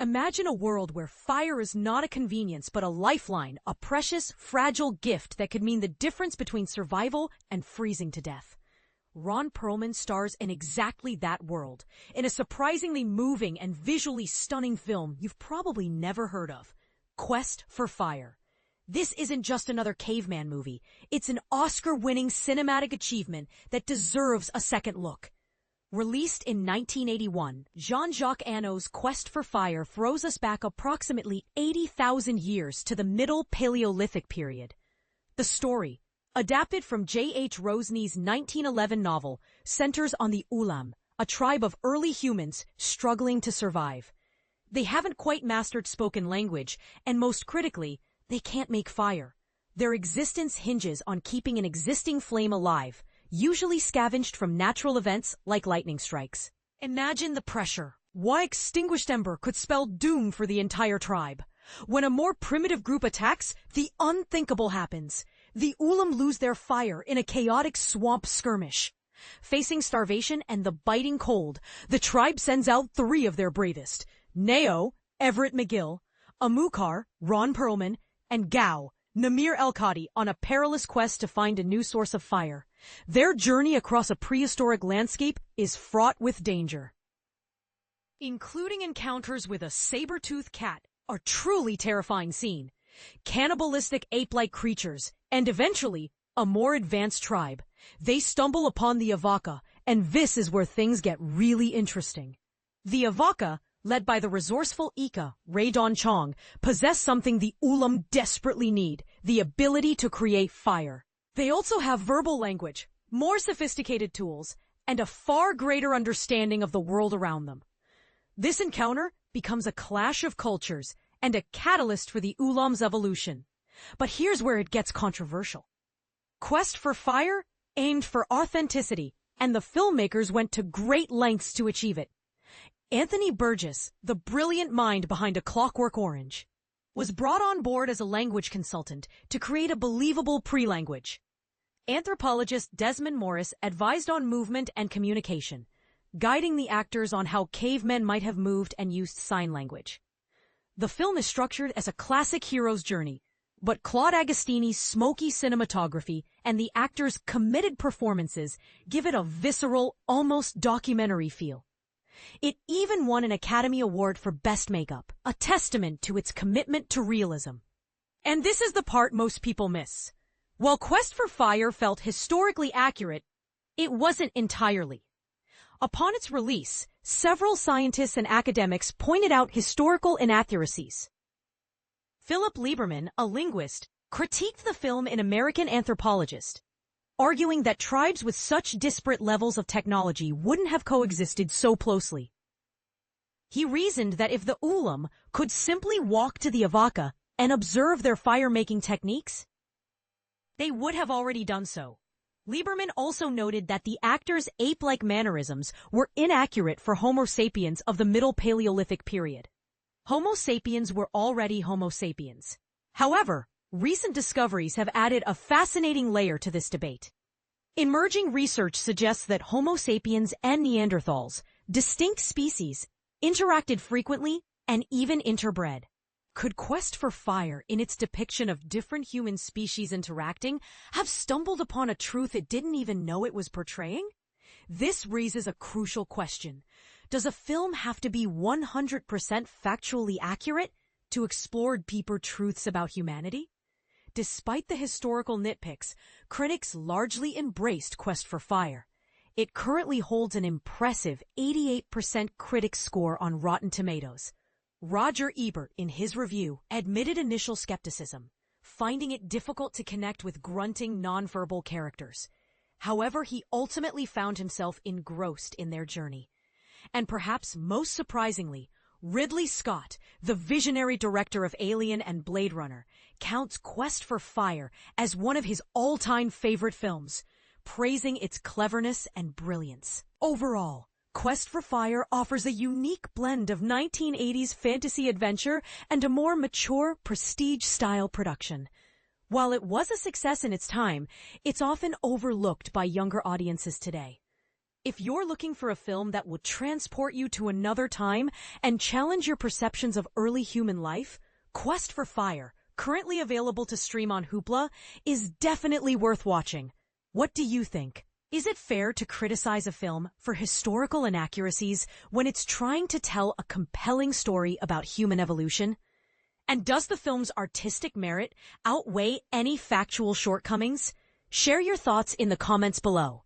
Imagine a world where fire is not a convenience but a lifeline, a precious, fragile gift that could mean the difference between survival and freezing to death. Ron Perlman stars in exactly that world, in a surprisingly moving and visually stunning film you've probably never heard of, Quest for Fire. This isn't just another caveman movie. It's an Oscar-winning cinematic achievement that deserves a second look. Released in 1981, Jean-Jacques Annaud's Quest for Fire throws us back approximately 80,000 years to the Middle Paleolithic period. The story, adapted from J.H. Rosny's 1911 novel, centers on the Ulam, a tribe of early humans struggling to survive. They haven't quite mastered spoken language, and most critically, they can't make fire. Their existence hinges on keeping an existing flame alive, usually scavenged from natural events like lightning strikes. Imagine the pressure. One extinguished ember could spell doom for the entire tribe. When a more primitive group attacks, the unthinkable happens. The Ulam lose their fire in a chaotic swamp skirmish. Facing starvation and the biting cold, the tribe sends out 3 of their bravest: Nao, Everett McGill, Amoukar, Ron Perlman, and Gao, Namir El-Kadi, on a perilous quest to find a new source of fire. Their journey across a prehistoric landscape is fraught with danger, including encounters with a saber-toothed cat, a truly terrifying scene, cannibalistic ape-like creatures, and eventually, a more advanced tribe. They stumble upon the Ivaka, and this is where things get really interesting. The Ivaka, led by the resourceful Ika, Ray Don Chong, possess something the Ulam desperately need: the ability to create fire. They also have verbal language, more sophisticated tools, and a far greater understanding of the world around them. This encounter becomes a clash of cultures and a catalyst for the Ulam's evolution. But here's where it gets controversial. Quest for Fire aimed for authenticity, and the filmmakers went to great lengths to achieve it. Anthony Burgess, the brilliant mind behind A Clockwork Orange, was brought on board as a language consultant to create a believable pre-language. Anthropologist Desmond Morris advised on movement and communication, guiding the actors on how cavemen might have moved and used sign language. The film is structured as a classic hero's journey, but Claude Agostini's smoky cinematography and the actors' committed performances give it a visceral, almost documentary feel. It even won an Academy Award for Best Makeup, a testament to its commitment to realism. And this is the part most people miss. While Quest for Fire felt historically accurate, it wasn't entirely. Upon its release, several scientists and academics pointed out historical inaccuracies. Philip Lieberman, a linguist, critiqued the film in American Anthropologist, arguing that tribes with such disparate levels of technology wouldn't have coexisted so closely. He reasoned that if the Ulam could simply walk to the Ivaka and observe their fire-making techniques, they would have already done so. Lieberman also noted that the actors' ape-like mannerisms were inaccurate for Homo sapiens of the Middle Paleolithic period. Homo sapiens were already Homo sapiens. However, recent discoveries have added a fascinating layer to this debate. Emerging research suggests that Homo sapiens and Neanderthals, distinct species, interacted frequently and even interbred. Could Quest for Fire, in its depiction of different human species interacting, have stumbled upon a truth it didn't even know it was portraying? This raises a crucial question. Does a film have to be 100% factually accurate to explore deeper truths about humanity? Despite the historical nitpicks, critics largely embraced Quest for Fire. It currently holds an impressive 88% critic score on Rotten Tomatoes. Roger Ebert, in his review, admitted initial skepticism, finding it difficult to connect with grunting, nonverbal characters. However, he ultimately found himself engrossed in their journey. And perhaps most surprisingly, Ridley Scott, the visionary director of Alien and Blade Runner, counts Quest for Fire as one of his all-time favorite films, praising its cleverness and brilliance. Overall, Quest for Fire offers a unique blend of 1980s fantasy adventure and a more mature, prestige-style production. While it was a success in its time, it's often overlooked by younger audiences today. If you're looking for a film that will transport you to another time and challenge your perceptions of early human life, Quest for Fire, currently available to stream on Hoopla, is definitely worth watching. What do you think? Is it fair to criticize a film for historical inaccuracies when it's trying to tell a compelling story about human evolution? And does the film's artistic merit outweigh any factual shortcomings? Share your thoughts in the comments below.